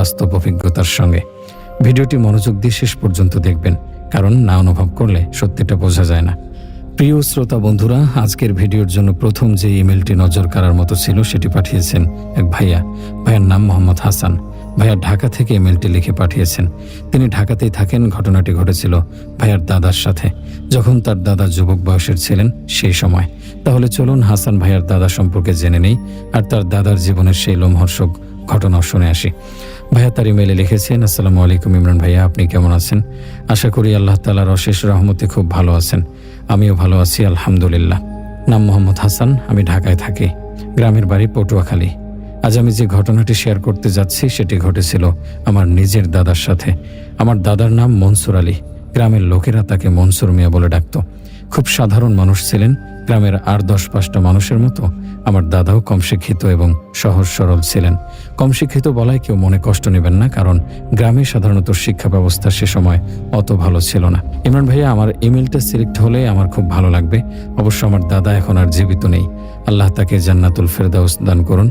বাস্তব অভিজ্ঞতার সঙ্গে। ভিডিওটি মনোযোগ দিয়ে শেষ পর্যন্ত দেখবেন, কারণ না অনুভব করলে সত্যিটা বোঝা যায় না। প্রিয় শ্রোতা বন্ধুরা, আজকের ভিডিওর জন্য প্রথম যে ইমেলটি নজর কাড়ার মতো ছিল সেটি পাঠিয়েছেন এক ভাইয়ার নাম মোহাম্মদ হাসান। ভাইয়া ঢাকা থেকে ইমেলটি লিখে পাঠিয়েছেন। তিনি ঢাকাতেই থাকেন। ঘটনাটি ঘটেছিল ভাইয়ার দাদার সাথে, যখন তার দাদা যুবক বয়সের ছিলেন সেই সময়। তাহলে চলুন হাসান ভাইয়ার দাদা সম্পর্কে জেনে নেই আর তার দাদার জীবনের সেই লোমহর্ষক ঘটনাও শুনে আসি। ভাইয়া তার ইমেলে লিখেছেন, আসসালামু আলাইকুম ইমরান ভাইয়া, আপনি কেমন আছেন? আশা করি আল্লাহ তাআলার অশেষ রহমতে খুব ভালো আছেন। আমিও ভালো আছি আলহামদুলিল্লাহ। নাম মোহাম্মদ হাসান, আমি ঢাকায় থাকি। গ্রামের বাড়ি পটুয়াখালী। আজ আমি যে ঘটনাটি শেয়ার করতে যাচ্ছি সেটি ঘটেছিল আমার নিজের দাদার সাথে। আমার দাদার নাম মনসুর আলী। গ্রামের লোকেরা তাকে মনসুর মিয়া বলে ডাকত। খুব সাধারণ মানুষ ছিলেন। গ্রামের আর 10-5টা মানুষের মতো আমার দাদাও কম শিক্ষিত এবং সহজ সরল ছিলেন। কম শিক্ষিত বলায় কেউ মনে কষ্ট নেবেন না, কারণ গ্রামে সাধারণত শিক্ষা ব্যবস্থা সে সময় অত ভালো ছিল না। ইমরান ভাইয়া, আমার ইমেলটা সিলেক্ট হলে আমার খুব ভালো লাগবে। অবশ্য আমার দাদা এখন আর জীবিত নেই, আল্লাহ তাকে জান্নাতুল ফেরদাউস দান করুন।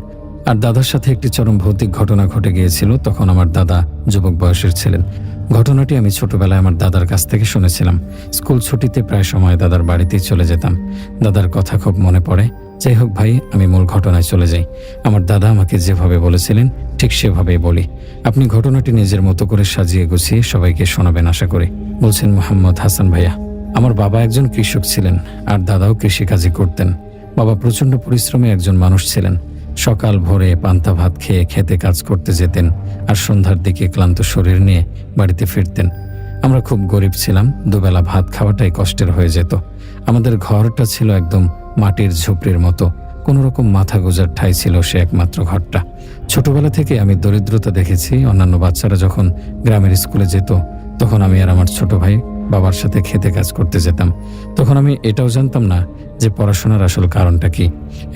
আর দাদার সাথে একটি চরম ভৌতিক ঘটনা ঘটে গিয়েছিল। তখন আমার দাদা যুবক বয়সের ছিলেন। ঘটনাটি আমি ছোটবেলায় আমার দাদার কাছ থেকে শুনেছিলাম। স্কুল ছুটিতে প্রায় সময় দাদার বাড়িতেই চলে যেতাম। দাদার কথা খুব মনে পড়ে। যাই হোক ভাই, আমি মূল ঘটনায় চলে যাই। আমার দাদা আমাকে যেভাবে বলেছিলেন ঠিক সেভাবেই বলি। আপনি ঘটনাটি নিজের মতো করে সাজিয়ে গুছিয়ে সবাইকে শোনাবেন আশা করি। বলছেন মোহাম্মদ হাসান ভাইয়া, আমার বাবা একজন কৃষক ছিলেন আর দাদাও কৃষিকাজই করতেন। বাবা প্রচণ্ড পরিশ্রমী একজন মানুষ ছিলেন। সকাল ভোরে পান্তা ভাত খেয়ে খেতে কাজ করতে যেতেন আর সন্ধ্যার দিকে ক্লান্ত শরীর নিয়ে বাড়িতে ফিরতেন। আমরা খুব গরিব ছিলাম। দুবেলা ভাত খাওয়াটাই কষ্টের হয়ে যেত। আমাদের ঘরটা ছিল একদম মাটির ঝুপড়ির মতো। কোনো রকম মাথা গোজার ঠাঁই ছিল সে একমাত্র ঘরটা। ছোটবেলা থেকে আমি দরিদ্রতা দেখেছি। অন্যান্য বাচ্চারা যখন গ্রামের স্কুলে যেত তখন আমি আর আমার ছোট ভাই বাবার সাথে খেতে কাজ করতে যেতাম। তখন আমি এটাও জানতাম না যে পড়াশোনার আসল কারণটা কি,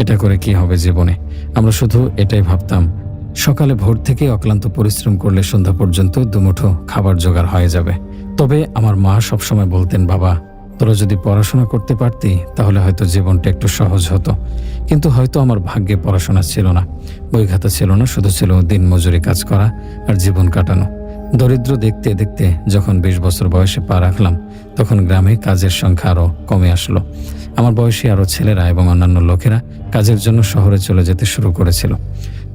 এটা করে কি হবে জীবনে। আমরা শুধু এটাই ভাবতাম, সকালে ভোর থেকে অক্লান্ত পরিশ্রম করলে সন্ধ্যা পর্যন্ত দুমুঠো খাবার জোগাড় হয়ে যাবে। তবে আমার মা সবসময় বলতেন, বাবা তোরা যদি পড়াশোনা করতে পারতি তাহলে হয়তো জীবনটা একটু সহজ হতো। কিন্তু হয়তো আমার ভাগ্যে পড়াশোনা ছিল না, বই খাতা ছিল না, শুধু ছিল দিন মজুরি কাজ করা আর জীবন কাটানো। দরিদ্র দেখতে দেখতে যখন 20 বছর বয়সে পা রাখলাম তখন গ্রামে কাজের সংখ্যা আরও কমে আসলো। আমার বয়সী আরও ছেলেরা এবং অন্যান্য লোকেরা কাজের জন্য শহরে চলে যেতে শুরু করেছিল।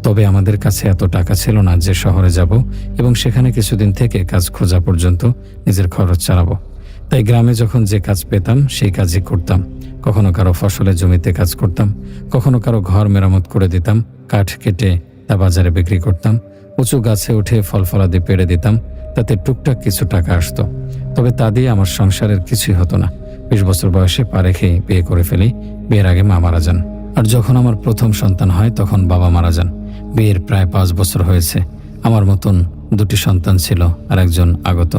তবে আমাদের কাছে এত টাকা ছিল না যে শহরে যাব এবং সেখানে কিছুদিন থেকে কাজ খোঁজা পর্যন্ত নিজের খরচ চালাবো। তাই গ্রামে যখন যে কাজ পেতাম সেই কাজই করতাম। কখনো কারো ফসলের জমিতে কাজ করতাম, কখনো কারো ঘর মেরামত করে দিতাম, কাঠ কেটে তা বাজারে বিক্রি করতাম, উঁচু গাছে উঠে ফল ফলাদি পেড়ে দিতাম। তাতে টুকটাক কিছু টাকা আসতো। তবে তা দিয়ে আমার সংসারের কিছুই হতো না। 20 বছর বয়সে পা রেখেই বিয়ে করে ফেলি। বিয়ের আগে মা মারা যান। আর যখন আমার প্রথম সন্তান হয় তখন বাবা মারা যান। বিয়ের প্রায় 5 বছর হয়েছে। আমার মতন 2টি সন্তান ছিল আর একজন আগত।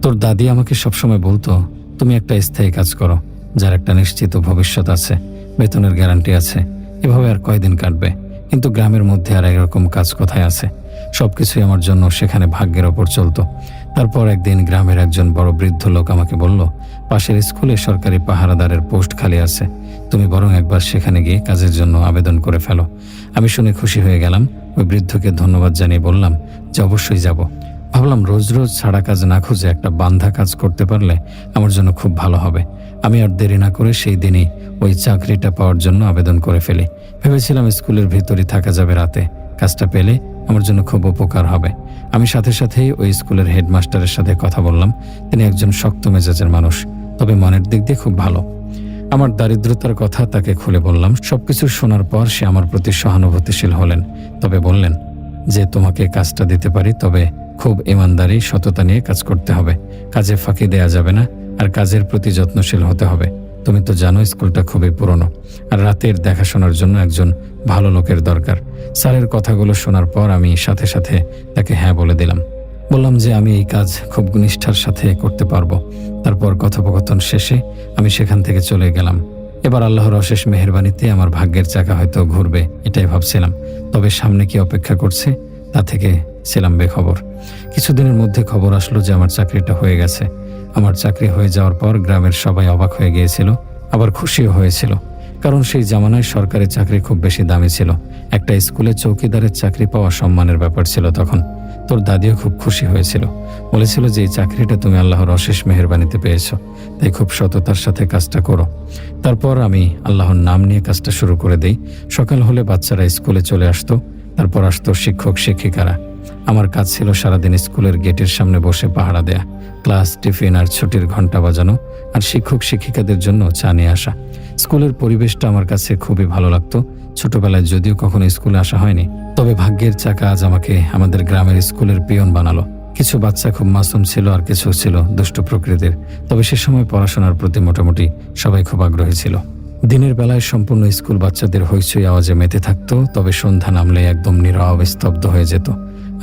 তোর দাদি আমাকে সবসময় বলতো, তুমি একটা স্থায়ী কাজ করো যার একটা নিশ্চিত ভবিষ্যৎ আছে, বেতনের গ্যারান্টি আছে। এভাবে আর কয়দিন কাটবে? কিন্তু গ্রামের মধ্যে আর এরকম কাজ কোথায় আছে? সবকিছুই আমার জন্য সেখানে ভাগ্যের ওপর চলতো। তারপর একদিন গ্রামের একজন বড় বৃদ্ধ লোক আমাকে বলল, পাশের স্কুলে সরকারি পাহারাদারের পোস্ট খালি আছে, তুমি বরং একবার সেখানে গিয়ে কাজের জন্য আবেদন করে ফেলো। আমি শুনে খুশি হয়ে গেলাম। ওই বৃদ্ধকে ধন্যবাদ জানিয়ে বললাম যে অবশ্যই যাব। ভাবলাম রোজ রোজ ছাড়া কাজ না খুঁজে একটা বান্ধা কাজ করতে পারলে আমার জন্য খুব ভালো হবে। আমি আর দেরি না করে সেই দিনই ওই চাকরিটা পাওয়ার জন্য আবেদন করে ফেলি। ভেবেছিলাম স্কুলের ভিতরই থাকা যাবে রাতে। কাজটা পেলে আমার জন্য খুব উপকার হবে। আমি সাথে সাথেই ওই স্কুলের হেডমাস্টারের সাথে কথা বললাম। তিনি একজন শক্ত মেজাজের মানুষ, তবে মনের দিক দিয়ে খুব ভালো। আমার দারিদ্রতার কথা তাকে খুলে বললাম। সবকিছু শোনার পর সে আমার প্রতি সহানুভূতিশীল হলেন। তবে বললেন যে তোমাকে কাজটা দিতে পারি, তবে খুব ইমানদারি সততা নিয়ে কাজ করতে হবে। কাজে ফাঁকি দেয়া যাবে না আর কাজের প্রতি যত্নশীল হতে হবে। তুমি তো জানো স্কুলটা খুবই পুরনো আর রাতের দেখাশোনার জন্য একজন ভালো লোকের দরকার। স্যারের কথাগুলো শোনার পর আমি সাথে সাথে তাকে হ্যাঁ বলে দিলাম। বললাম যে আমি এই কাজ খুব নিষ্ঠার সাথে করতে পারবো। তারপর কথোপকথন শেষে আমি সেখান থেকে চলে গেলাম। এবার আল্লাহর অশেষ মেহেরবানিতে আমার ভাগ্যের চাকা হয়তো ঘুরবে এটাই ভাবছিলাম। তবে সামনে কি অপেক্ষা করছে তা থেকে ছিলাম বেখবর। কিছুদিনের মধ্যে খবর আসলো যে আমার চাকরিটা হয়ে গেছে। আমার চাকরি হয়ে যাওয়ার পর গ্রামের সবাই অবাক হয়ে গিয়েছিল, আবার খুশিও হয়েছিল। কারণ সেই জামানায় সরকারি চাকরি খুব বেশি দামি ছিল। একটা স্কুলে চৌকিদারের চাকরি পাওয়া সম্মানের ব্যাপার ছিল তখন। তোর দাদিও খুব খুশি হয়েছিল, বলেছিল যে এই চাকরিটা তুমি আল্লাহর অশেষ মেহেরবানিতে পেয়েছো, তাই খুব সততার সাথে কাজটা করো। তারপর আমি আল্লাহর নাম নিয়ে কাজটা শুরু করে দেই। সকাল হলে বাচ্চারা স্কুলে চলে আসতো, তারপর আসতো শিক্ষক শিক্ষিকারা। আমার কাজ ছিল সারাদিন স্কুলের গেটের সামনে বসে পাহারা দেয়া, ক্লাস, টিফিন আর ছুটির ঘন্টা বাজানো, আর শিক্ষক শিক্ষিকাদের জন্য চা নিয়ে আসা। স্কুলের পরিবেশটা আমার কাছে খুবই ভালো লাগতো। ছোটবেলায় যদিও কখনো স্কুলে আসা হয়নি, তবে ভাগ্যের চাকা আজ আমাকে আমাদের গ্রামের স্কুলের পিয়ন বানালো। কিছু বাচ্চা খুব মাসুম ছিল আর কিছু ছিল দুষ্ট প্রকৃতির, তবে সে সময় পড়াশোনার প্রতি মোটামুটি সবাই খুব আগ্রহী ছিল। দিনের বেলায় সম্পূর্ণ স্কুল বাচ্চাদের হইচই আওয়াজে মেতে থাকতো, তবে সন্ধ্যা নামলে একদম নীরব স্তব্ধ হয়ে যেত।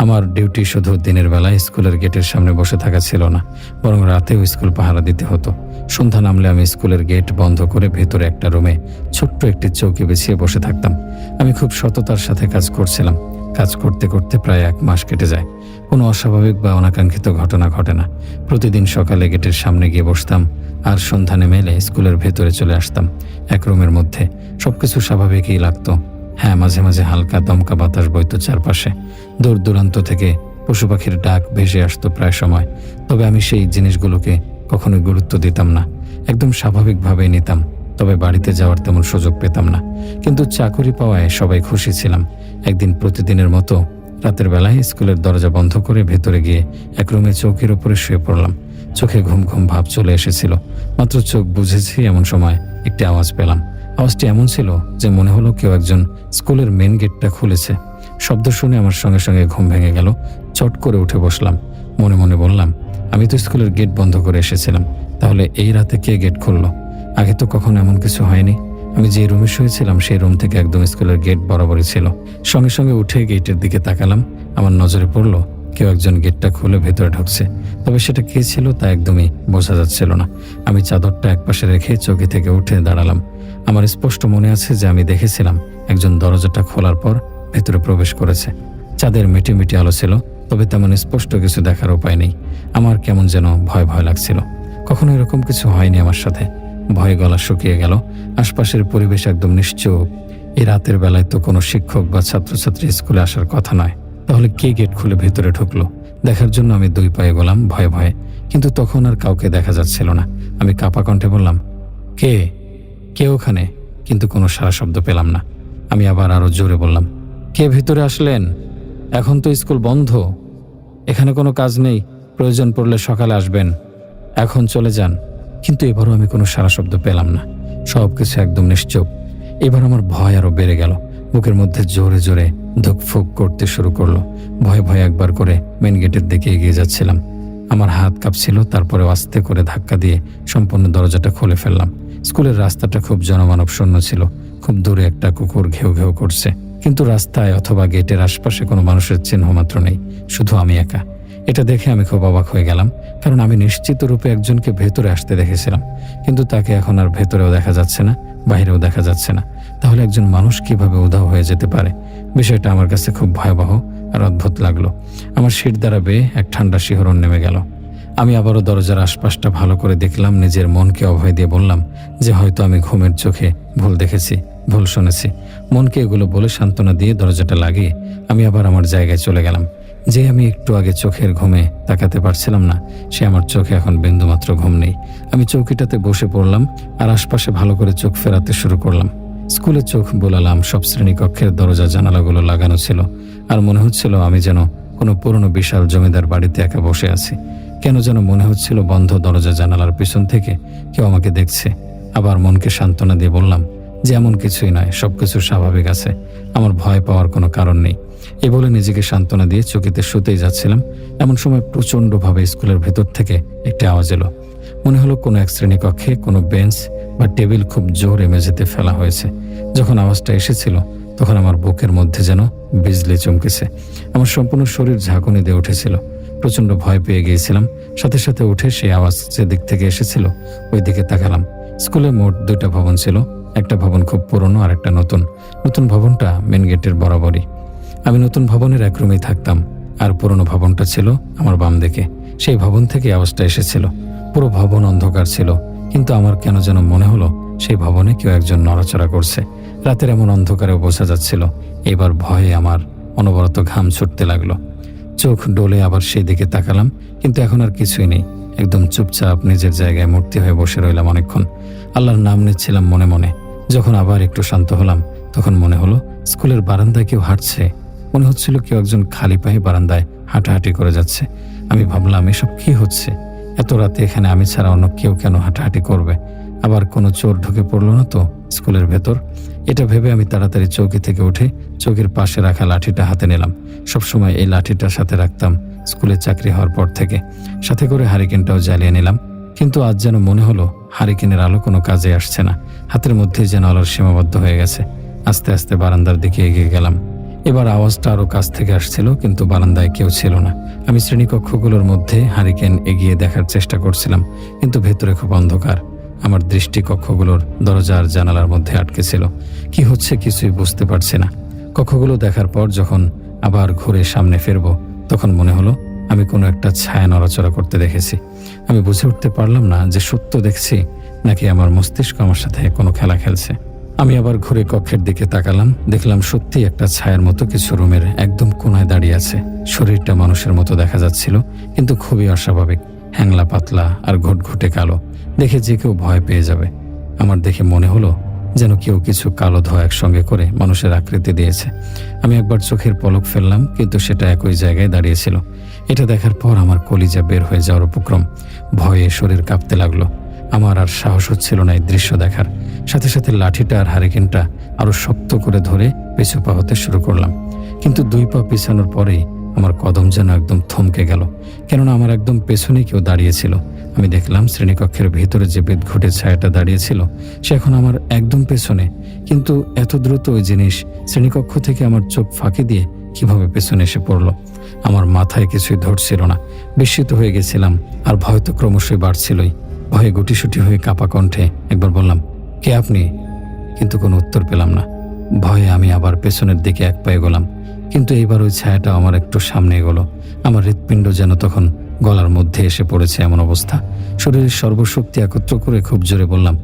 আমার ডিউটি শুধু দিনের বেলায় স্কুলের গেটের সামনে বসে থাকা ছিল না, বরং রাতেও স্কুল পাহারা দিতে হতো। সন্ধ্যা নামলে আমি স্কুলের গেট বন্ধ করে ভেতরে একটা রুমে ছোট্ট একটি চৌকি বিছিয়ে বসে থাকতাম। আমি খুব সততার সাথে কাজ করছিলাম। কাজ করতে করতে প্রায় 1 মাস কেটে যায়। কোনো অস্বাভাবিক বা অনাকাঙ্ক্ষিত ঘটনা ঘটে না। প্রতিদিন সকালে গেটের সামনে গিয়ে বসতাম, আর সন্ধ্যা নেমে এলে স্কুলের ভেতরে চলে আসতাম। এক রুমের মধ্যে সবকিছু স্বাভাবিকই লাগতো। হ্যাঁ, মাঝে মাঝে হালকা দমকা বাতাস বইতো চারপাশে, দূর দূরান্ত থেকে পশু পাখির ডাক ভেসে আসতো প্রায় সময়। তবে আমি সেই জিনিসগুলোকে কখনোই গুরুত্ব দিতাম না, একদম স্বাভাবিকভাবেই নিতাম। তবে বাড়িতে যাওয়ার তেমন সুযোগ পেতাম না। কিন্তু চাকরি পাওয়ায় সবাই খুশি ছিলাম। একদিন প্রতিদিনের মতো রাতের বেলায় স্কুলের দরজা বন্ধ করে ভেতরে গিয়ে এক রুমে চৌকির উপরে শুয়ে পড়লাম। চোখে ঘুম ঘুম ভাব চলে এসেছিল। মাত্র চোখ বুঝেছি এমন সময় একটি আওয়াজ পেলাম। আওয়াজটি এমন ছিল যে মনে হলো কেউ একজন স্কুলের মেন গেটটা খুলেছে। শব্দ শুনে আমার সঙ্গে সঙ্গে ঘুম ভেঙে গেল। চট করে উঠে বসলাম। মনে মনে বললাম, আমি তো স্কুলের গেট বন্ধ করে এসেছিলাম, তাহলে এই রাতে কে গেট খুললো? আগে তো কখনো এমন কিছু হয়নি। আমি যে রুমে শুয়েছিলাম সেই রুম থেকে একদম স্কুলের গেট বরাবরই ছিল। সঙ্গে সঙ্গে উঠে গেটের দিকে তাকালাম। আমার নজরে পড়ল কেউ একজন গেটটা খুলে ভেতরে ঢুকছে, তবে সেটা কে ছিল তা একদমই বোঝা যাচ্ছিল না। আমি চাদরটা একপাশে রেখে চৌকি থেকে উঠে দাঁড়ালাম। আমার স্পষ্ট মনে আছে যে আমি দেখেছিলাম একজন দরজাটা খোলার পর ভেতরে প্রবেশ করেছে। চাঁদের মিটিমিটি আলো ছিল, তবে তেমন স্পষ্ট কিছু দেখার উপায় নেই। আমার কেমন যেন ভয় ভয় লাগছিল। কখনো এরকম কিছু হয়নি আমার সাথে। ভয়ে গলা শুকিয়ে গেল। আশপাশের পরিবেশ একদম নিশ্চুপ। এই রাতের বেলায় তো কোনো শিক্ষক বা ছাত্রছাত্রী স্কুলে আসার কথা নয়, তাহলে কে গেট খুলে ভেতরে ঢুকলো? দেখার জন্য আমি 2 পায়ে গেলাম ভয়ে ভয়ে, কিন্তু তখন আর কাউকে দেখা যাচ্ছিল না। আমি কাঁপা কণ্ঠে বললাম, কে কে ওখানে? কিন্তু কোনো সাড়া শব্দ পেলাম না। আমি আবার আরো জোরে বললাম, কে ভিতরে আসলেন? এখন তো স্কুল বন্ধ, এখানে কোনো কাজ নেই, প্রয়োজন পড়লে সকালে আসবেন, এখন চলে যান। কিন্তু এবারও আমি কোনো সাড়া শব্দ পেলাম না। সবকিছু একদম নিশ্চুপ। এবার আমার ভয় আরো বেড়ে গেল। বুকের মধ্যে জোরে জোরে ধুকফুক করতে শুরু করলো। ভয়ে ভয়ে একবার করে মেন গেটের দিকে এগিয়ে যাচ্ছিলাম। আমার হাত কাঁপছিল। তারপরে আস্তে করে ধাক্কা দিয়ে সম্পূর্ণ দরজাটা খুলে ফেললাম। স্কুলের রাস্তাটা খুব জনমানব শূন্য ছিল। খুব দূরে একটা কুকুর ঘেউ ঘেউ করছে, কিন্তু রাস্তায় অথবা গেটের আশপাশে কোনো মানুষের চিহ্ন মাত্র নেই, শুধু আমি একা। এটা দেখে আমি খুব অবাক হয়ে গেলাম, কারণ আমি নিশ্চিত রূপে একজনকে ভেতরে আসতে দেখেছিলাম, কিন্তু তাকে এখন আর ভেতরেও দেখা যাচ্ছে না, বাইরেও দেখা যাচ্ছে না। তাহলে একজন মানুষ কিভাবে উধাও হয়ে যেতে পারে? বিষয়টা আমার কাছে খুব ভয়াবহ আর অদ্ভুত লাগলো। আমার শির দ্বারা বেয়ে এক ঠান্ডা শিহরণ নেমে গেল। আমি আবারও দরজার আশপাশটা ভালো করে দেখলাম। নিজের মনকে অভয় দিয়ে বললাম যে হয়তো আমি ঘুমের চোখে ভুল দেখেছি, ভুল শুনেছি। মনকে এগুলো বলে সান্ত্বনা দিয়ে দরজাটা লাগিয়ে আমি আবার আমার জায়গায় চলে গেলাম। যে আমি একটু আগে চোখের ঘুমে তাকাতে পারছিলাম না, সে আমার চোখে এখন বিন্দুমাত্র ঘুম নেই। আমি চৌকিটাতে বসে পড়লাম আর আশপাশে ভালো করে চোখ ফেরাতে শুরু করলাম। স্কুলে চোখ বোলালাম। সব শ্রেণীকক্ষের দরজা জানালাগুলো লাগানো ছিল, আর মনে হচ্ছিল আমি যেন কোনো পুরনো বিশাল জমিদার বাড়িতে একা বসে আছি। কেন যেন মনে হচ্ছিল বন্ধ দরজা জানালার পিছন থেকে কেউ আমাকে দেখছে। আবার মনকে সান্ত্বনা দিয়ে বললাম যে এমন কিছুই নয়, সবকিছু স্বাভাবিক আছে, আমার ভয় পাওয়ার কোনো কারণ নেই। এই বলে নিজেকে সান্ত্বনা দিয়ে চকিতে শুতেই যাচ্ছিলাম। এমন সময় প্রচণ্ডভাবে স্কুলের ভেতর থেকে একটি আওয়াজ এলো। মনে হলো কোনো এক শ্রেণীকক্ষে কোনো বেঞ্চ বা টেবিল খুব জোরে মেঝেতে ফেলা হয়েছে। যখন আওয়াজটা এসেছিল তখন আমার বুকের মধ্যে যেন বিজলি চমকেছে। আমার সম্পূর্ণ শরীর ঝাঁকুনি দিয়ে উঠেছিল। প্রচণ্ড ভয় পেয়ে গিয়েছিলাম। সাথে সাথে উঠে সেই আওয়াজ যে দিক থেকে এসেছিল ওই দিকে তাকালাম। স্কুলে মোট 2টা ভবন ছিল। একটা ভবন খুব পুরনো আর একটা নতুন। নতুন ভবনটা মেন গেটের বরাবরই। আমি নতুন ভবনের এক রুমেই থাকতাম, আর পুরনো ভবনটা ছিল আমার বাম দিকে। সেই ভবন থেকে আওয়াজটা এসেছিল। পুরো ভবন অন্ধকার ছিল, কিন্তু আমার কেন যেন মনে হলো সেই ভবনে কেউ একজন নড়াচড়া করছে। রাতের এমন অন্ধকারেও বোঝা যাচ্ছিল। এবার ভয়ে আমার অনবরত ঘাম ছুটতে লাগলো। চোখ ডোলে আবার সেই দিকে তাকালাম, কিন্তু এখন আর কিছুই নেই। একদম চুপচাপ নিজের জায়গায় মূর্তি হয়ে বসে রইলাম অনেকক্ষণ। আল্লাহর নাম নিচ্ছিলাম মনে মনে। যখন আবার একটু শান্ত হলাম, তখন মনে হলো স্কুলের বারান্দায় কেউ হাঁটছে। মনে হচ্ছিল কেউ একজন খালি পায়ে বারান্দায় হাঁটাহাঁটি করে যাচ্ছে। আমি ভাবলাম, এসব কি হচ্ছে? এত রাতে এখানে আমি ছাড়া অন্য কেউ কেন হাঁটাহাঁটি করবে? আবার কোনো চোর ঢুকে পড়লো না তো স্কুলের ভেতর? এটা ভেবে আমি তাড়াতাড়ি চৌকি থেকে উঠে চৌকির পাশে রাখা লাঠিটা হাতে নিলাম। সবসময় এই লাঠিটা সাথে রাখতাম স্কুলে চাকরি হওয়ার পর থেকে। সাথে করে হারিকেনটাও জ্বালিয়ে নিলাম। কিন্তু আজ যেন মনে হলো হারিকেনের আলো কোনো কাজে আসছে না। হাতের মধ্যেই যেন আলোর সীমাবদ্ধ হয়ে গেছে। আস্তে আস্তে বারান্দার দিকে এগিয়ে গেলাম। এবার আওয়াজটা আরো কাছ থেকে আসছিল, কিন্তু বারান্দায় কেউ ছিল না। আমি শ্রেণীকক্ষগুলোর মধ্যে হারিকেন এগিয়ে দেখার চেষ্টা করছিলাম, কিন্তু ভেতরে খুব অন্ধকার। আমার দৃষ্টি কক্ষগুলোর দরজা আর জানালার মধ্যে আটকে ছিল। কি হচ্ছে কিছুই বুঝতে পারছি না। কক্ষগুলো দেখার পর যখন আবার ঘুরে সামনে ফিরবো, তখন মনে হলো আমি কোনো একটা ছায়া নড়াচড়া করতে দেখেছি। আমি বুঝে উঠতে পারলাম না যে সত্য দেখছি নাকি আমার মস্তিষ্ক আমার সাথে কোনো খেলা খেলছে। আমি আবার ঘুরে কক্ষের দিকে তাকালাম। দেখলাম সত্যি একটা ছায়ার মতো কিছু রুমের একদম কোনায় দাঁড়িয়ে আছে। শরীরটা মানুষের মতো দেখা যাচ্ছিল, কিন্তু খুবই অস্বাভাবিক, হ্যাংলা পাতলা আর ঘুটঘুটে কালো। দেখে যে কেউ ভয় পেয়ে যাবে। আমার দেখে মনে হলো যেন কেউ কিছু কালো ধোয়া একসঙ্গে করে মানুষের আকৃতি দিয়েছে। আমি একবার চোখের পলক ফেললাম, কিন্তু সেটা একই জায়গায় দাঁড়িয়েছিল। এটা দেখার পর আমার কলিজা বের হয়ে যাওয়ার উপক্রম। ভয়ে শরীর কাঁপতে লাগলো। আমার আর সাহস হচ্ছিল না এই দৃশ্য দেখার। সাথে সাথে লাঠিটা আর হারিকেনটা আরো শক্ত করে ধরে পিছু পা হতে শুরু করলাম। কিন্তু 2 পা পিছানোর পরেই আমার কদম যেন একদম থমকে গেল, কেননা আমার একদম পেছনে কেউ দাঁড়িয়েছিল। আমি দেখলাম শ্রেণীকক্ষের ভিতরে যে বিদঘুটে ছায়াটা দাঁড়িয়েছিল সে এখন আমার একদম পেছনে। কিন্তু এত দ্রুত ওই জিনিস শ্রেণীকক্ষ থেকে আমার চোখ ফাঁকি দিয়ে কিভাবে পেছনে এসে পড়লো, আমার মাথায় কিছুই ধরছিল না। বিস্মিত হয়ে গেছিলাম, আর ভয় তো ক্রমশই বাড়ছিলই। ভয়ে গুটিসুটি হয়ে কাঁপা কণ্ঠে একবার বললাম, কে আপনি? কিন্তু কোনো উত্তর পেলাম না। ভয়ে আমি আবার পেছনের দিকে এক পায়ে গেলাম, কিন্তু এইবার ওই ছায়াটা আমার একটু সামনে এগোলো। আমার হৃৎপিণ্ড যেন তখন গলার মধ্যে এসে পড়েছে এমন অবস্থা। শরীরের সর্বশক্তি একত্র করে খুব জোরে বললাম,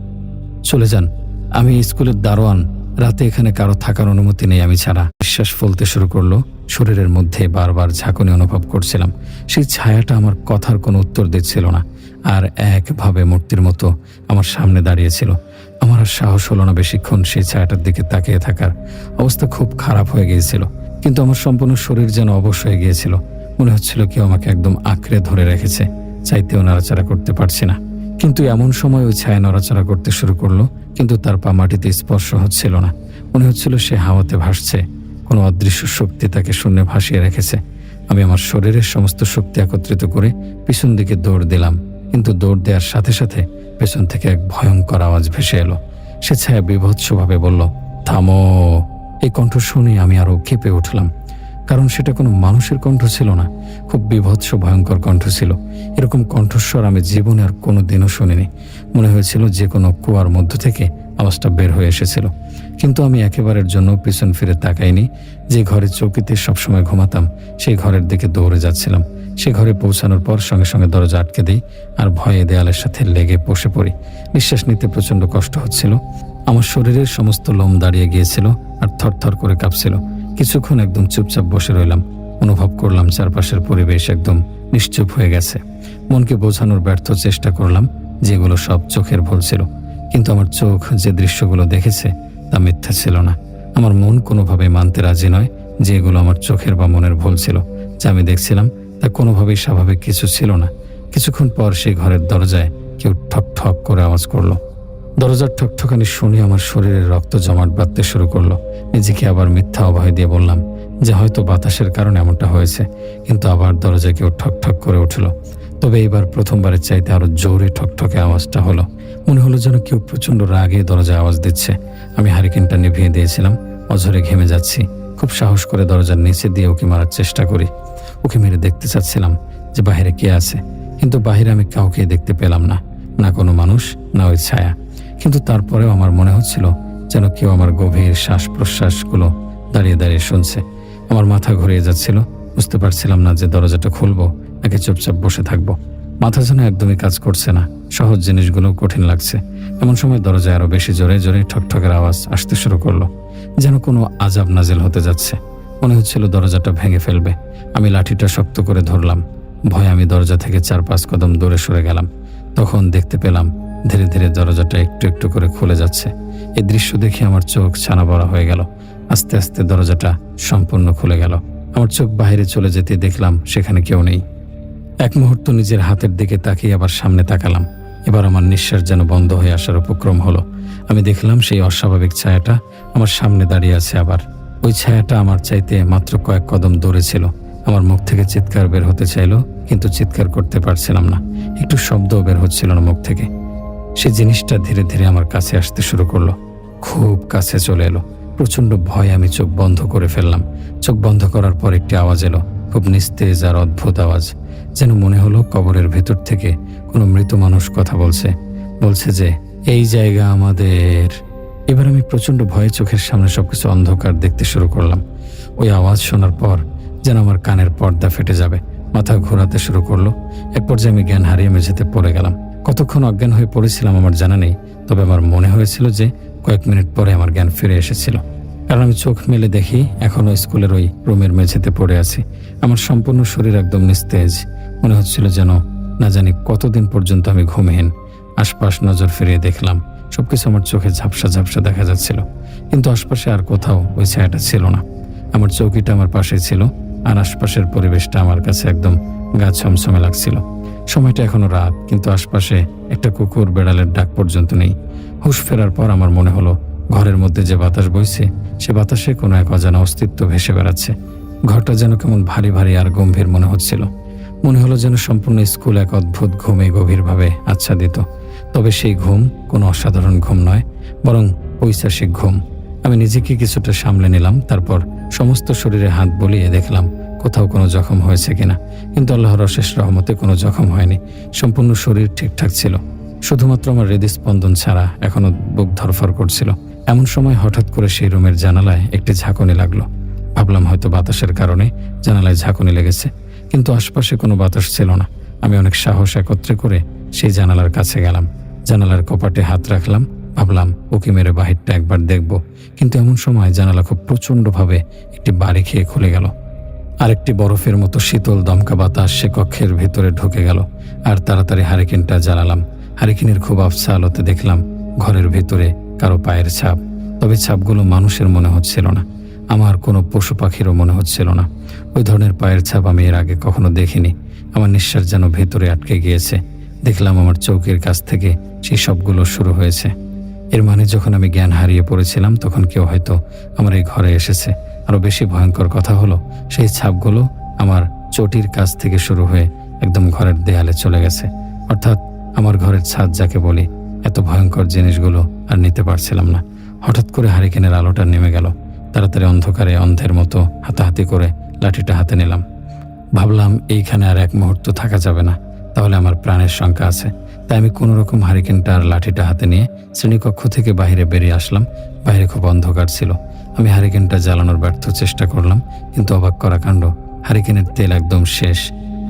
চলে যান, আমি স্কুলের দারোয়ান, রাতে এখানে কারো থাকার অনুমতি নেই আমি ছাড়া। নিঃশ্বাস ফলতে শুরু করলো। শরীরের মধ্যে বারবার ঝাঁকুনি অনুভব করছিলাম। সেই ছায়াটা আমার কথার কোনো উত্তর দিচ্ছিল না, আর একভাবে মূর্তির মতো আমার সামনে দাঁড়িয়েছিল। আমার আর সাহস হলো না বেশিক্ষণ সেই ছায়াটার দিকে তাকিয়ে থাকার। অবস্থা খুব খারাপ হয়ে গিয়েছিল, কিন্তু আমার সম্পূর্ণ শরীর যেন অবশ হয়ে গিয়েছিল। মনে হচ্ছিল কেউ আমাকে একদম আঁকড়ে ধরে রেখেছে, চাইতেও নাড়াচাড়া করতে পারছি না। কিন্তু এমন সময় ওই ছায়া নড়াচড়া করতে শুরু করলো, কিন্তু তার পা মাটিতে স্পর্শ হচ্ছিল না। মনে হচ্ছিল সে হাওয়াতে ভাসছে, কোনো অদৃশ্য শক্তি তাকে শূন্যে ভাসিয়ে রেখেছে। আমি আমার শরীরের সমস্ত শক্তি একত্রিত করে পিছন দিকে দৌড় দিলাম, কিন্তু দৌড় দেওয়ার সাথে সাথে পেছন থেকে এক ভয়ঙ্কর আওয়াজ ভেসে এলো। সে ছায়া বীভৎসভাবে বলল, থামো। এই কণ্ঠ শুনে আমি আরো কেঁপে উঠলাম, কারণ সেটা কোনো মানুষের কণ্ঠ ছিল না, খুব বীভৎস ভয়ঙ্কর কণ্ঠ ছিল। এরকম কণ্ঠস্বর আমি জীবনে আর কোনো দিনও শুনিনি। মনে হয়েছিল যে কোনো কুয়ার মধ্য থেকে আওয়াজটা বের হয়ে এসেছিল। কিন্তু আমি একেবারের জন্য পিছন ফিরে তাকাইনি। যে ঘরে চৌকিতে সবসময় ঘুমাতাম সেই ঘরের দিকে দৌড়ে যাচ্ছিলাম। সে ঘরে পৌঁছানোর পর সঙ্গে সঙ্গে দরজা আটকে দিই, আর ভয়ে দেয়ালের সাথে লেগে বসে পড়ি। নিঃশ্বাস নিতে প্রচণ্ড কষ্ট হচ্ছিল। আমার শরীরের সমস্ত লোম দাঁড়িয়ে গিয়েছিল আর থরথর করে কাঁপছিল। কিছুক্ষণ একদম চুপচাপ বসে রইলাম। অনুভব করলাম চারপাশের পরিবেশ একদম নিশ্চুপ হয়ে গেছে। মনকে বোঝানোর ব্যর্থ চেষ্টা করলাম যেগুলো সব চোখের ভুল ছিল, কিন্তু আমার চোখ যে দৃশ্যগুলো দেখেছে তা মিথ্যা ছিল না। আমার মন কোনোভাবেই মানতে রাজি নয় যে এগুলো আমার চোখের বা মনের ভুল ছিল। যা আমি দেখছিলাম তা কোনোভাবেই স্বাভাবিক কিছু ছিল না। কিছুক্ষণ পর সেই ঘরের দরজায় কেউ ঠক ঠক করে আওয়াজ করলো। দরজার ঠকঠকানি শুনে আমার শরীরের রক্ত জমাট বাঁধতে শুরু করলো। নিজেকে আবার মিথ্যা অভয় দিয়ে বললাম যে হয়তো বাতাসের কারণে এমনটা হয়েছে। কিন্তু আবার দরজায় কেউ ঠক ঠক করে উঠল। তবে এইবার প্রথমবারের চাইতে আরো জোরে ঠকঠকে আওয়াজটা হলো। মনে হলো যেন কেউ প্রচন্ড রাগে দরজায় আওয়াজ দিচ্ছে। আমি হারিকেনটা নিভিয়ে দিয়েছিলাম। অঝরে ঘেমে যাচ্ছি। খুব সাহস করে দরজার নিচে দিয়ে ওকে মারার চেষ্টা করি। ওকে মেরে দেখতে চাচ্ছিলাম যে বাহিরে কে আছে, কিন্তু বাহিরে আমি কাউকে দেখতে পেলাম না, না কোনো মানুষ, না ওই ছায়া। কিন্তু তারপরেও আমার মনে হচ্ছিল যেন কেউ আমার গভীর শ্বাস প্রশ্বাসগুলো দাঁড়িয়ে দাঁড়িয়ে শুনছে। আমার মাথা ঘুরিয়ে যাচ্ছিল। বুঝতে পারছিলাম না যে দরজাটা খুলবো নাকি চুপচাপ বসে থাকবো। মাথা যেন একদমই কাজ করছে না, সহজ জিনিসগুলো কঠিন লাগছে। এমন সময় দরজায় আরো বেশি জোরে জোরে ঠকঠকের আওয়াজ আসতে শুরু করলো, যেন কোনো আজাব নাজিল হতে যাচ্ছে। মনে হচ্ছিল দরজাটা ভেঙে ফেলবে। আমি লাঠিটা শক্ত করে ধরলাম। ভয়ে আমি দরজা থেকে 4-5 কদম দূরে সরে গেলাম। তখন দেখতে পেলাম ধীরে ধীরে দরজাটা একটু একটু করে খুলে যাচ্ছে। এই দৃশ্য দেখে আমার চোখ ছানা বড়া হয়ে গেল। আস্তে আস্তে দরজাটা সম্পূর্ণ খুলে গেল। আমার চোখ বাইরে চলে যেতে দেখলাম সেখানে কেউ নেই। এক মুহূর্ত নিজের হাতের দিকে তাকিয়ে আবার সামনে তাকালাম। এবার আমার নিঃশ্বাস যেন বন্ধ হয়ে আসার উপক্রম হলো। আমি দেখলাম সেই অস্বাভাবিক ছায়াটা আমার সামনে দাঁড়িয়ে আছে। আবার ওই ছায়াটা আমার চাইতে মাত্র কয়েক কদম দূরে ছিল। আমার মুখ থেকে চিৎকার বের হতে চাইলো, কিন্তু চিৎকার করতে পারছিলাম না। একটু শব্দও বের হচ্ছিল না মুখ থেকে। সেই জিনিসটা ধীরে ধীরে আমার কাছে আসতে শুরু করলো, খুব কাছে চলে এলো। প্রচণ্ড ভয়ে আমি চোখ বন্ধ করে ফেললাম। চোখ বন্ধ করার পর একটি আওয়াজ এলো, খুব নিস্তেজ আর অদ্ভুত আওয়াজ। যেন মনে হলো কবরের ভেতর থেকে কোনো মৃত মানুষ কথা বলছে যে এই জায়গা আমাদের। এবার আমি প্রচণ্ড ভয়ে চোখের সামনে সবকিছু অন্ধকার দেখতে শুরু করলাম। ওই আওয়াজ শোনার পর যেন আমার কানের পর্দা ফেটে যাবে, মাথা ঘোরাতে শুরু করলো। এক পর্যায়ে আমি জ্ঞান হারিয়ে মেঝেতে পড়ে গেলাম। কতক্ষণ অজ্ঞান হয়ে পড়েছিলাম আমার জানা নেই, তবে আমার মনে হয়েছিল যে কয়েক মিনিট পরে আমার জ্ঞান ফিরে এসেছিল। কারণ আমি চোখ মেলে দেখি এখনও স্কুলের ওই রুমের মেঝেতে পড়ে আছি। আমার সম্পূর্ণ শরীর একদম নিস্তেজ। মনে হচ্ছিল যেন না জানি কতদিন পর্যন্ত আমি ঘুমহীন। আশপাশ নজর ফিরিয়ে দেখলাম সবকিছু আমার চোখে ঝাপসা ঝাপসা দেখা যাচ্ছিল, কিন্তু আশপাশে আর কোথাও ওই ছায়াটা ছিল না। আমার চৌকিটা আমার পাশে ছিল, আর আশপাশের পরিবেশটা আমার কাছে একদম গা ছমছমে লাগছিল। সময়টা এখনো রাত, কিন্তু আশপাশে একটা কুকুর বেড়ালের ডাক পর্যন্ত নেই। হুঁশ ফেরার পর আমার মনে হলো ঘরের মধ্যে যে বাতাস বইছে, সে বাতাসে কোনো এক অজানা অস্তিত্ব ভেসে বেড়াচ্ছে। ঘরটা যেন কেমন ভারী ভারী আর গম্ভীর মনে হচ্ছিল। মনে হলো যেন সম্পূর্ণ স্কুল এক অদ্ভুত ঘুমে গভীরভাবে আচ্ছাদিত। তবে সেই ঘুম কোনো অসাধারণ ঘুম নয়, বরং ঐতিহাসিক ঘুম। আমি নিজেকে কিছুটা সামলে নিলাম, তারপর সমস্ত শরীরে হাত বুলিয়ে দেখলাম কোথাও কোনো জখম হয়েছে কিনা। কিন্তু আল্লাহর অশেষ রহমতে কোনো জখম হয়নি। সম্পূর্ণ শরীর ঠিকঠাক ছিল, শুধুমাত্র আমার হৃদস্পন্দন ছাড়া এখনো বুক ধরফর করছিল। এমন সময় হঠাৎ করে সেই রুমের জানালায় একটি ঝাঁকুনি লাগলো। ভাবলাম হয়তো বাতাসের কারণে জানালায় ঝাঁকুনি লেগেছে, কিন্তু আশপাশে কোনো বাতাস ছিল না। আমি অনেক সাহস একত্রে করে সেই জানালার কাছে গেলাম। জানালার কপাটে হাত রাখলাম, ভাবলাম উকি মেরে বাহিরটা একবার দেখব। কিন্তু এমন সময় জানালা খুব প্রচণ্ডভাবে একটি বাড়ি খেয়ে খুলে গেল। আরেকটি বরফের মতো শীতল দমকা বাতাস সে কক্ষের ভিতরে ঢুকে গেল। আর তাড়াতাড়ি হারিকেনটা জ্বালালাম। হারিকেনের খুব আফসা আলোতে দেখলাম ঘরের ভিতরে কারো পায়ের ছাপ। তবে ছাপগুলো মানুষের মনে হচ্ছিল না, আমার কোনো পশু পাখিরও মনে হচ্ছিল না। ওই ধরনের পায়ের ছাপ আমি এর আগে কখনো দেখিনি। আমার নিঃশ্বাস যেন ভেতরে আটকে গিয়েছে। দেখলাম আমার চৌকির কাছ থেকে সেই সবগুলো শুরু হয়েছে। এর মানে যখন আমি জ্ঞান হারিয়ে পড়েছিলাম তখন কেউ হয়তো আমার এই ঘরে এসেছে। আরো বেশি ভয়ঙ্কর কথা হলো, সেই ছাপগুলো আমার চটির কাছ থেকে শুরু হয়ে একদম ঘরের দেয়ালে চলে গেছে। অর্থাৎ আমার ঘরের ছাদ যাকে বলি। এত ভয়ঙ্কর জিনিসগুলো আর নিতে পারছিলাম না। হঠাৎ করে হারিকেনের আলোটা নেমে গেল। তাড়াতাড়ি অন্ধকারে অন্ধের মতো হাতাহাতি করে লাঠিটা হাতে নিলাম। ভাবলাম এইখানে আর এক মুহূর্ত থাকা যাবে না, তাহলে আমার প্রাণের শঙ্কা আছে। তাই আমি কোনো রকম হারিকেনটা আর লাঠিটা হাতে নিয়ে শ্রেণীকক্ষ থেকে বাইরে বেরিয়ে আসলাম। বাইরে খুব অন্ধকার ছিল। আমি হারিকেনটা জ্বালানোর ব্যর্থ চেষ্টা করলাম, কিন্তু অবাক করা কাণ্ড, হারিকেনের তেল একদম শেষ।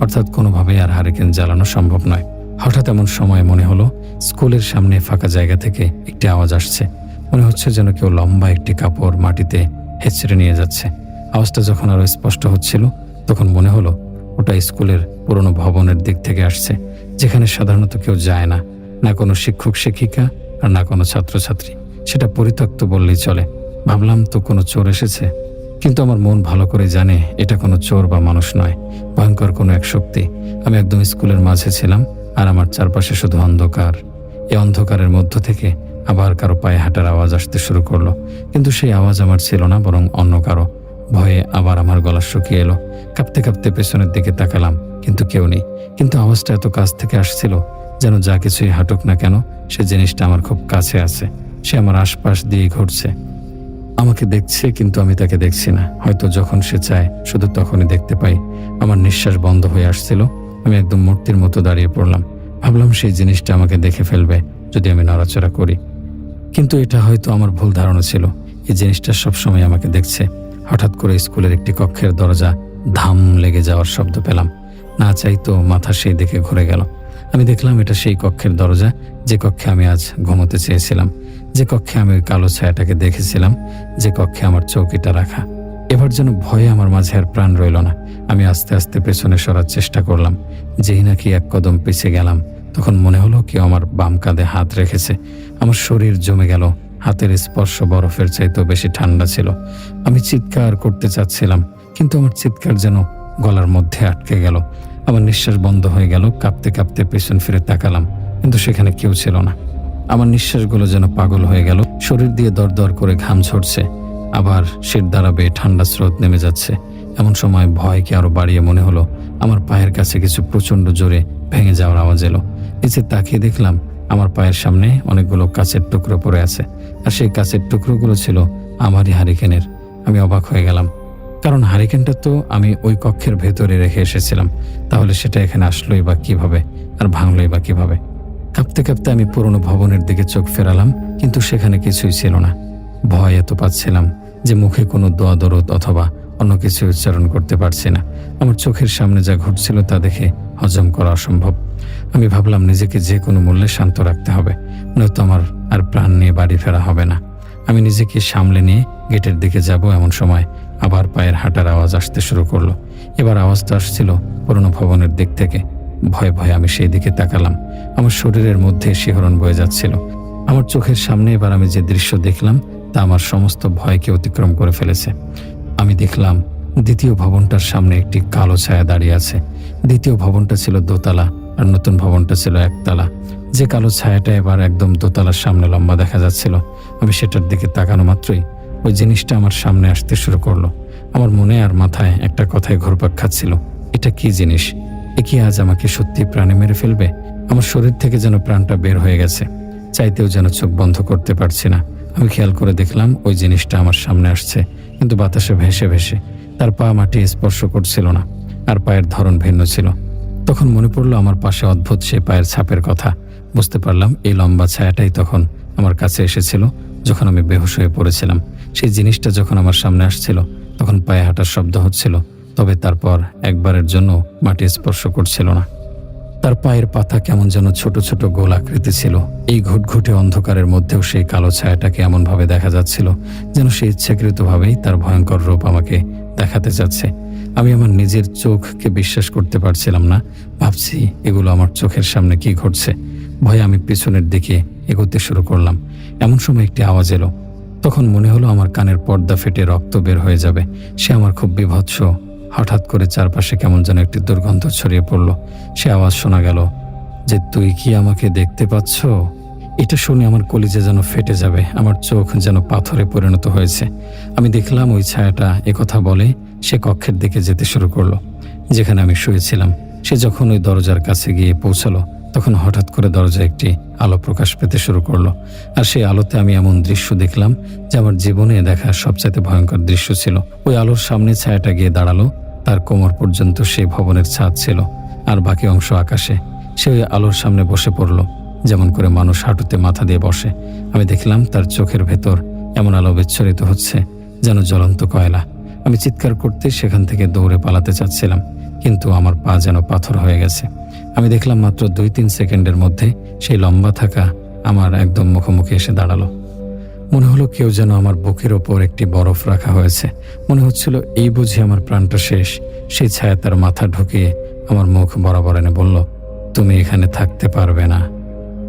অর্থাৎ কোনোভাবেই আর হারিকেন জ্বালানো সম্ভব নয়। হঠাৎ এমন সময় মনে হলো স্কুলের সামনে ফাঁকা জায়গা থেকে একটি আওয়াজ আসছে। মনে হচ্ছে যেন কেউ লম্বা একটি কাপড় মাটিতে হেঁচড়ে নিয়ে যাচ্ছে। আওয়াজটা যখন আরো স্পষ্ট হচ্ছিল তখন মনে হলো ওটা স্কুলের পুরনো ভবনের দিক থেকে আসছে, যেখানে সাধারণত কেউ যায় না, না কোনো শিক্ষক শিক্ষিকা আর না কোনো ছাত্রছাত্রী। সেটা পরিত্যক্ত বললেই চলে। ভাবলাম তো কোনো চোর এসেছে, কিন্তু আমার মন ভালো করে জানে এটা কোনো চোর বা মানুষ নয়, ভয়ঙ্কর কোনো এক শক্তি। আমি একদম স্কুলের মাঝে ছিলাম, আর আমার চারপাশে শুধু অন্ধকার। এই অন্ধকারের মধ্য থেকে আবার কারো পায়ে হাঁটার আওয়াজ আসতে শুরু করলো, কিন্তু সেই আওয়াজ আমার ছিল না, বরং অন্য কারো। ভয়ে আবার আমার গলা শুকিয়ে এলো। কাঁপতে কাঁপতে পেছনের দিকে তাকালাম, কিন্তু কেউ নেই। কিন্তু আওয়াজটা এত কাছ থেকে আসছিল যেন যা কিছুই হাঁটুক না কেন সে জিনিসটা আমার খুব কাছে আছে। সে আমার আশপাশ দিয়ে ঘুরছে, আমাকে দেখছে, কিন্তু আমি তাকে দেখছি না। হয়তো যখন সে চায় শুধু তখনই দেখতে পাই। আমার নিঃশ্বাস বন্ধ হয়ে আসছিল। আমি একদম মূর্তির মতো দাঁড়িয়ে পড়লাম। ভাবলাম সেই জিনিসটা আমাকে দেখে ফেলবে যদি আমি নড়াচড়া করি, কিন্তু এটা হয়তো আমার ভুল ধারণা ছিল। এই জিনিসটা সবসময় আমাকে দেখছে। হঠাৎ করে স্কুলের একটি কক্ষের দরজা ধাম লেগে যাওয়ার শব্দ পেলাম। না চাইতো মাথা সেই দিকে ঘুরে গেল। আমি দেখলাম এটা সেই কক্ষের দরজা যে কক্ষে আমি আজ ঘুমোতে চেয়েছিলাম, যে কক্ষে আমি ওই কালো ছায়াটাকে দেখেছিলাম, যে কক্ষে আমার চৌকিটা রাখা। এবার যেন ভয়ে আমার মাঝে আর প্রাণ রইল না। আমি আস্তে আস্তে পেছনে সরার চেষ্টা করলাম। যেই নাকি এক কদম পিছিয়ে গেলাম, তখন মনে হলো কেউ আমার বাম কাঁধে হাত রেখেছে। আমার শরীর জমে গেল। হাতের স্পর্শ বরফের চাইতেও বেশি ঠান্ডা ছিল। আমি চিৎকার করতে চাচ্ছিলাম, কিন্তু আমার চিৎকার যেন গলার মধ্যে আটকে গেল। আমার নিঃশ্বাস বন্ধ হয়ে গেল। কাঁপতে কাঁপতে পেছন ফিরে তাকালাম, কিন্তু সেখানে কেউ ছিল না। আমার নিঃশ্বাসগুলো যেন পাগল হয়ে গেল। শরীর দিয়ে দরদর করে ঘাম ঝরছে, আবার শির দ্বারা বেয়ে ঠান্ডা স্রোত নেমে যাচ্ছে। এমন সময় ভয়কে আরো বাড়িয়ে মনে হলো আমার পায়ের কাছে কিছু প্রচণ্ড জোরে ভেঙে যাওয়ার আওয়াজ এলো। নিচে তাকিয়ে দেখলাম আমার পায়ের সামনে অনেকগুলো কাচের টুকরো পড়ে আছে, আর সেই কাচের টুকরোগুলো ছিল আমারই হারিকেনের। আমি অবাক হয়ে গেলাম, কারণ হারিকেনটা তো আমি ওই কক্ষের ভেতরে রেখে এসেছিলাম। তাহলে সেটা এখানে আসলোই বা কিভাবে, আর ভাঙলোই বা কিভাবে? কাঁপতে কাঁপতে আমি পুরনো ভবনের দিকে চোখ ফেরালাম, কিন্তু সেখানে কিছুই ছিল না। ভয় এত পাচ্ছিলাম যে মুখে কোনো দোয়া দরদ অথবা অন্য কিছু উচ্চারণ করতে পারছি না। আমার চোখের সামনে যা ঘটছিল তা দেখে হজম করা অসম্ভব। আমি ভাবলাম নিজেকে যে কোনো মূল্যে শান্ত রাখতে হবে, নয়তো আমার আর প্রাণ নিয়ে বাড়ি ফেরা হবে না। আমি নিজেকে সামলে নিয়ে গেটের দিকে যাব, এমন সময় আবার পায়ের হাঁটার আওয়াজ আসতে শুরু করলো। এবার আওয়াজটা আসছিল পুরনো ভবনের দিক থেকে। ভয়ে ভয়ে আমি সেই দিকে তাকালাম। আমার শরীরের মধ্যে শিহরণ বয়ে যাচ্ছিল। আমার চোখের সামনে এবার আমি যে দৃশ্য দেখলাম তা আমার সমস্ত ভয়কে অতিক্রম করে ফেলেছে। আমি দেখলাম দ্বিতীয় ভবনটার সামনে একটি কালো ছায়া দাঁড়িয়ে আছে। দ্বিতীয় ভবনটা ছিল দোতলা, আর নতুন ভবনটা ছিল একতলা। যে কালো ছায়াটা এবার একদম দোতলার সামনে লম্বা দেখা যাচ্ছিল, আমি সেটার দিকে তাকানো মাত্রই ওই জিনিসটা আমার সামনে আসতে শুরু করলো। আমার মনে আর মাথায় একটা কথাই ঘুরপাক খাচ্ছিল, এটা কি জিনিস? এ কি আজ আমাকে সত্যি প্রাণে মেরে ফেলবে? আমার শরীর থেকে যেন প্রাণটা বের হয়ে গেছে। চাইতেও যেন চোখ বন্ধ করতে পারছি না। আমি খেয়াল করে দেখলাম ওই জিনিসটা আমার সামনে আসছে, কিন্তু বাতাসে ভেসে ভেসে। তার পা মাটি স্পর্শ করছিল না, আর পায়ের ধরন ভিন্ন ছিল। তখন মনে পড়লো আমার পাশে অদ্ভুত সে পায়ের ছাপের কথা। বুঝতে পারলাম এই লম্বা ছায়াটাই তখন আমার কাছে এসেছিল যখন আমি বেহুশ হয়ে পড়েছিলাম। সেই জিনিসটা যখন আমার সামনে আসছিল তখন পায়ে হাঁটার শব্দ হচ্ছিল, তবে তারপর একবারের জন্য মাটি স্পর্শ করছিল না। তার পায়ের পাতা কেমন যেন ছোট ছোট গোল আকৃতি ছিল। এই ঘুটঘুটে অন্ধকারের মধ্যেও সেই কালো ছায়াটাকে এমনভাবে দেখা যাচ্ছিল যেন সে ইচ্ছাকৃতভাবেই তার ভয়ঙ্কর রূপ আমাকে দেখাতে চাচ্ছে। আমি আমার নিজের চোখকে বিশ্বাস করতে পারছিলাম না। ভাবছি এগুলো আমার চোখের সামনে কি ঘটছে। ভয়ে আমি পিছনের দিকে এগোতে শুরু করলাম। এমন সময় একটি আওয়াজ এলো। তখন মনে হলো আমার কানের পর্দা ফেটে রক্ত বের হয়ে যাবে। সে আমার খুব বিভৎস। হঠাৎ করে চারপাশে কেমন যেন একটি দুর্গন্ধ ছড়িয়ে পড়ল। সে আওয়াজ শোনা গেল যে, তুই কি আমাকে দেখতে পাচ্ছ? এটা শুনে আমার কলিজা যেন ফেটে যাবে। আমার চোখ যেন পাথরে পরিণত হয়েছে। আমি দেখলাম ওই ছায়াটা একথা বলে সে কক্ষের দিকে যেতে শুরু করলো যেখানে আমি শুয়েছিলাম। সে যখন ওই দরজার কাছে গিয়ে পৌঁছালো, তখন হঠাৎ করে দরজায় একটি আলো প্রকাশ পেতে শুরু করলো। আর সেই আলোতে আমি এমন দৃশ্য দেখলাম যে আমার জীবনে দেখা সবচাইতে ভয়ঙ্কর দৃশ্য ছিল। ওই আলোর সামনে ছায়াটা গিয়ে দাঁড়ালো। তার কোমর পর্যন্ত সেই ভবনের ছাদ ছিল, আর বাকি অংশ আকাশে। সে ওই আলোর সামনে বসে পড়ল, যেমন করে মানুষ হাঁটুতে মাথা দিয়ে বসে। আমি দেখলাম তার চোখের ভেতর এমন আলো বিচ্ছরিত হচ্ছে যেন জ্বলন্ত কয়লা। আমি চিৎকার করতে সেখান থেকে দৌড়ে পালাতে চাচ্ছিলাম, কিন্তু আমার পা যেন পাথর হয়ে গেছে। আমি দেখলাম মাত্র 2-3 সেকেন্ডের মধ্যে সেই লম্বা থাকা আমার একদম মুখোমুখি এসে দাঁড়ালো। মনে হলো কেউ যেন আমার বুকের ওপর একটি বরফ রাখা হয়েছে। মনে হচ্ছিল এই বুঝি আমার প্রাণটা শেষ। সেই ছায়া তার মাথা ঢুকিয়ে আমার মুখ বরাবর এনে বলল, তুমি এখানে থাকতে পারবে না।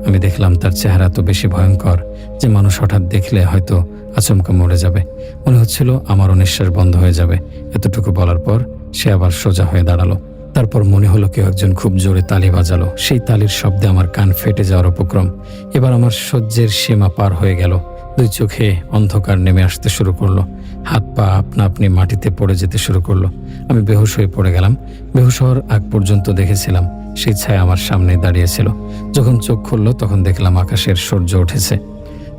আমি দেখলাম তার চেহারা তো বেশি ভয়ঙ্কর যে মানুষ হঠাৎ দেখলে হয়তো আচমকা মরে যাবে। মনে হচ্ছিল আমারও নিঃশ্বাস বন্ধ হয়ে যাবে। এতটুকু বলার পর সে আবার সোজা হয়ে দাঁড়ালো। তারপর মনে হলো কেউ একজন খুব জোরে তালি বাজালো। সেই তালির শব্দে আমার কান ফেটে যাওয়ার উপক্রম। এবার আমার সহ্যের সীমা পার হয়ে গেল। 2 চোখে অন্ধকার নেমে আসতে শুরু করলো। হাত পা আপনা আপনি মাটিতে পড়ে যেতে শুরু করলো। আমি বেহুশ হয়ে পড়ে গেলাম। বেহুশ হওয়ার আগ পর্যন্ত দেখেছিলাম সেই ছায়া আমার সামনে দাঁড়িয়েছিল। যখন চোখ খুললো তখন দেখলাম আকাশের সূর্য উঠেছে,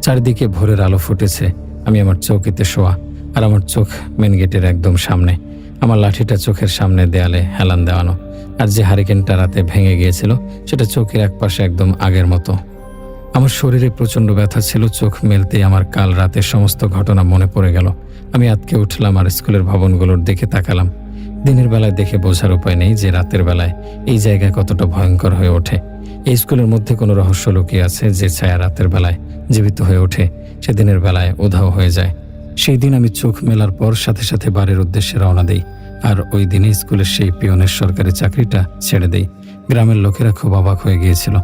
চারিদিকে ভোরের আলো ফুটেছে। আমি আমার চৌকিতে শোয়া, আর আমার চোখ মেন গেটের একদম সামনে। আমার লাঠিটা চোখের সামনে দেয়ালে হেলান দেওয়ানো, আর যে হারিকেনটা রাতে ভেঙে গিয়েছিল সেটা চোখের একপাশে একদম আগের মতো। আমার শরীরে প্রচণ্ড ব্যথা ছিল। চোখ মেলতেই আমার কাল রাতের সমস্ত ঘটনা মনে পড়ে গেল। আমি আতকে উঠলাম আর স্কুলের ভবনগুলোর দিকে তাকালাম। দিনের বেলায় দেখে বোঝার উপায় নেই যে রাতের বেলায় এই জায়গায় কতটা ভয়ঙ্কর হয়ে ওঠে। এই স্কুলের মধ্যে কোনো রহস্য লুকিয়ে আছে যে ছায়া রাতের বেলায় জীবিত হয়ে ওঠে, সে দিনের বেলায় উধাও হয়ে যায়। সেই দিন আমি চোখ মেলার পর সাথে সাথে বাড়ির উদ্দেশ্যে রওনা দেই, আর ওই দিনে স্কুলের সেই পিয়নের সরকারি চাকরিটা ছেড়ে দেই। গ্রামের লোকেরা খুব অবাক হয়ে গিয়েছিল।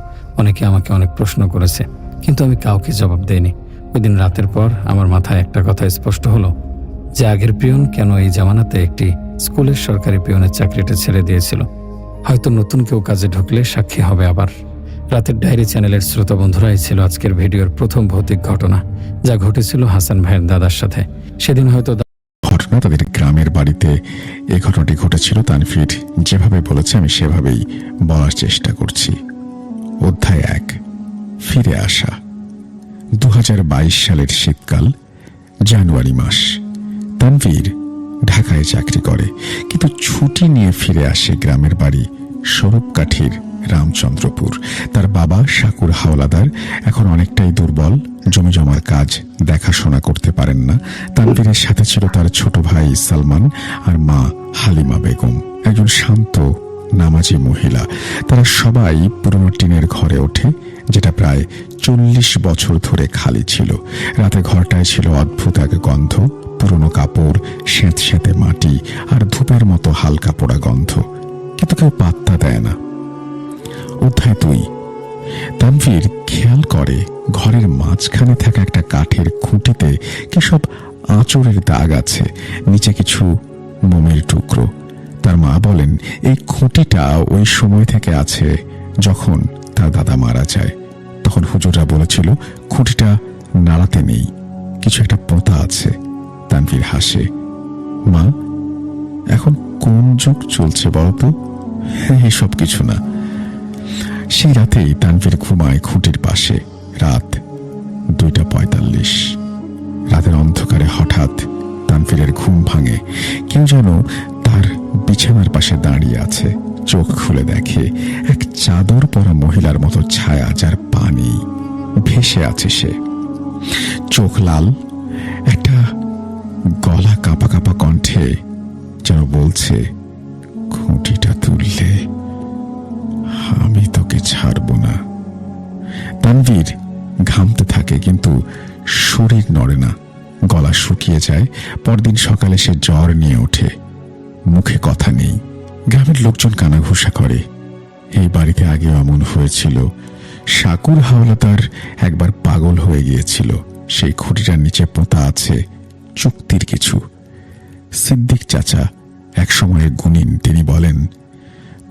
অনেকে আমাকে অনেক প্রশ্ন করেছে, কিন্তু আমি কাউকে জবাব দেইনি। ওই দিন রাতের পর আমার মাথায় একটা কথা স্পষ্ট হলো, যে আগের পিয়ন কেন এই জামানাতে একটি স্কুলের সরকারি পিয়নের চাকরিটা ছেড়ে দিয়েছিল। হয়তো নতুন কেউ কাজে ঢুকলে সাক্ষী হবে আবার। রাতের ডায়েরি চ্যানেলের শ্রোতা বন্ধুরাই ছিল আজকের ভিডিওর প্রথম ভৌতিক ঘটনা, যা ঘটেছিল হাসান ভাইয়ের দাদার সাথে। সেদিন হয়তো ঘটনা তাদের গ্রামের বাড়িতে এই ঘটনাটি ঘটেছিল। তানভীর যেভাবে বলেছে আমি সেভাবেই বলার চেষ্টা করছি। অধ্যায় 1, ফিরে আসা। 2022 সালের শীতকাল, জানুয়ারি মাস। তানভীর ঢাকায় চাকরি করে, কিন্তু ছুটি নিয়ে ফিরে আসে গ্রামের বাড়ি স্বরূপকাঠির রামচন্দ্রপুর। তার বাবা শাকুর হাওলাদার এখন অনেকটাই দুর্বল, জমি জমার কাজ দেখাশোনা করতে পারেন না। তানভীরের সাথে ছিল তার ছোট ভাই সালমান আর মা হালিমা বেগম, একজন শান্ত নামাজি মহিলা। তারা সবাই পুরনো টিনের ঘরে ওঠে, যেটা প্রায় 40 বছর ধরে খালি ছিল। রাতে ঘরটায় ছিল অদ্ভুত এক গন্ধ, পুরনো কাপড়, স্যাঁতস্যাঁতে মাটি আর ধূপের মতো হালকা পোড়া গন্ধ, কিন্তু কেউ পাত্তা দেয় না। অধ্যায় 2। তানভীর খেয়াল করে ঘরের মাঝখানে থাকা একটা কাঠের খুঁটিতে কি সব আঁচড়ের দাগ আছে, নিচে কিছু মোমের টুকরো। তার মা বলেন এই খুঁটিটা ওই সময় থেকে আছে যখন তার দাদা মারা যায়। তখন হুজুররা বলেছিল খুঁটিটা নাড়াতে নেই, কিছু একটা পোঁতা আছে। তানভীর হাসে। মা, এখন কোন যুগ চলছে বলতো? এসব কিছু না। সেই রাতেই তানভীর ঘুমায় খুঁটির পাশে। রাত 2:45। রাতের অন্ধকারে হঠাৎ তানভীরের ঘুম ভাঙে। কেউ যেন তার বিছানার পাশে দাঁড়িয়ে আছে। চোখ খুলে দেখে এক চাদর পরা মহিলার মতো ছায়া, যার পা নেই, ভেসে আছে সে। চোখ লাল, একটা গলা কাঁপা কাঁপা কণ্ঠে যেন বলছে, খুঁটিটা তুললে আমি তোকে ছাড়ব না। তানভীর ঘামতে থাকে, কিন্তু শরীর নড়ে না, গলা শুকিয়ে যায়। পরদিন সকালে সে জ্বর নিয়ে ওঠে, মুখে কথা নেই। গ্রামের লোকজন কানাঘুষা করে। এই বাড়িতে আগেও এমন হয়েছিল। শাকুর হাওলাদার একবার পাগল হয়ে গিয়েছিল। সেই খুঁটিটার নিচে পোঁতা আছে চুক্তির কিছু। সিদ্দিক চাচা এক সময়ের গুণিন, তিনি বলেন,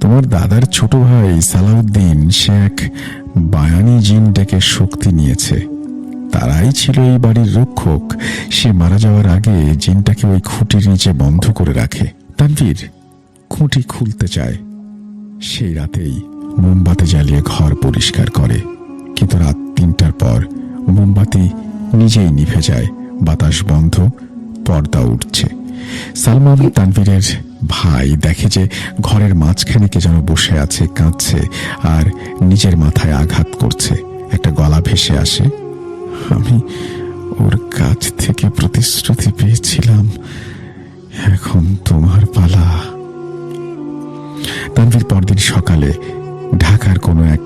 তোমার দাদার ছোট ভাই সালাউদ্দিন সে এক বায়ানি জিন ডেকে শক্তি নিয়েছে। তারাই ছিল এই বাড়ির রক্ষক। সে মারা যাওয়ার আগে জিনটাকে ওই খুঁটির নিচে বন্ধ করে রাখে। তানভীর খুঁটি খুলতে চায়। সেই রাতেই মোমবাতি জ্বালিয়ে ঘর পরিষ্কার করে, কিন্তু রাত 3টার পর মোমবাতি নিজেই নিভে যায়। বাতাস বন্ধ, পর্দা উঠছে। সালমান, তানভীরের ভাই, দেখে যে ঘরের মাঝখানে কে যেন বসে আছে, কাঁদছে আর নিজের মাথায় আঘাত করছে। একটা গলা ভেসে আসে, আমি ওর কাছ থেকে প্রতিশ্রুতি পেয়েছিলাম, এখন তোমার পালা। তানভীর পরদিন সকালে ঢাকার কোনো এক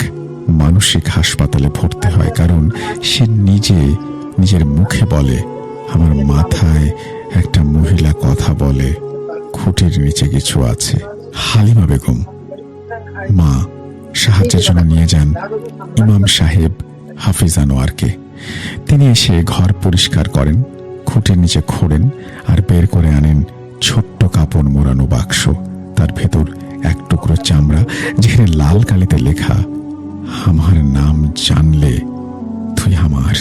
মানসিক হাসপাতালে ভর্তি হয়, কারণ সে নিজের মুখে বলে, আমার মাথায় একটা মহিলা কথা বলে, খুঁটির নিচে কিছু আছে। হালিমা বেগম মা সাহায্যের জন্য নিয়ে যান ইমাম সাহেব হাফিজ আনোয়ারকে। তিনি এসে ঘর পরিষ্কার করেন, খুঁটির নিচে খোঁড়েন আর বের করে আনেন ছোট্ট কাপড় মোড়ানো বাক্স। তার ভেতর এক টুকরো চামড়া, যেখানে লাল কালিতে লেখা, আমার নাম জানলে তুই আমার।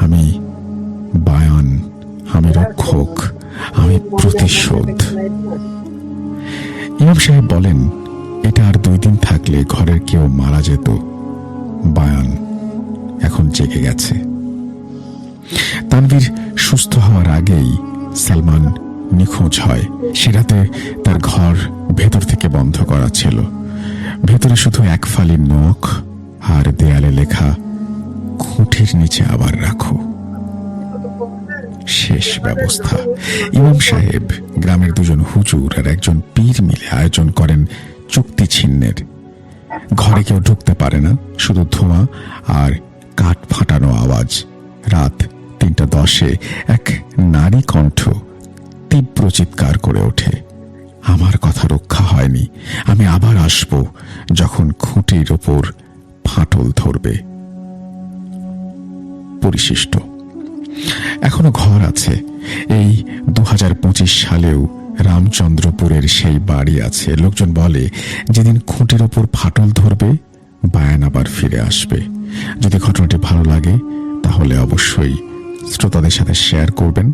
আমি বায়ান, আমি রক্ষক, আমি প্রতিশোধ। ইমাম সাহেব বলেন, এটা আর 2 দিন থাকলে ঘরের কেউ মারা যেত। বায়ান এখন জেগে গেছে। তানভীর সুস্থ হওয়ার আগেই সালমান নিখোঁজ হয়। সে রাতে তার ঘর ভেতর থেকে বন্ধ করা ছিল। ভেতরে শুধু এক ফালি নখ আর দেয়ালে লেখা, খুঁটির নিচে আবার রাখো। শেষ ব্যবস্থা। ইমাম সাহেব, গ্রামের 2জন হুজুর আর একজন পীর মিলে আয়োজন করেন চুক্তি ছিন্নের। ঘরে কেউ ঢুকতে পারে না, শুধু ধোঁয়া আর কাঠ ফাটানো আওয়াজ। রাত 3:10 এক নারী কণ্ঠ তীব্র চিৎকার করে ওঠে, আমার কথা রক্ষা হয়নি, আমি আবার আসব যখন খুঁটির ওপর ফাটল ধরবে। পরিশিষ্ট। এখনো ঘর আছে। এই 2025 সালেও রামচন্দ্রপুরের সেই বাড়ি আছে। লোকজন বলে যেদিন খুঁটির ওপর ফাটল ধরবে বায়ান আবার ফিরে আসবে। যদি ঘটনাটি ভালো লাগে তাহলে অবশ্যই শ্রোতাদের সাথে শেয়ার করবেন।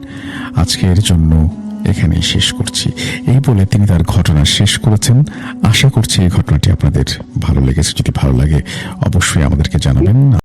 আজকের জন্য এখানেই শেষ করছি। এই বলে তিনি তার ঘটনা শেষ করেছেন। আশা করছি এই ঘটনাটি আপনাদের ভালো লেগেছে। যদি ভালো লাগে অবশ্যই আমাদেরকে জানাবেন।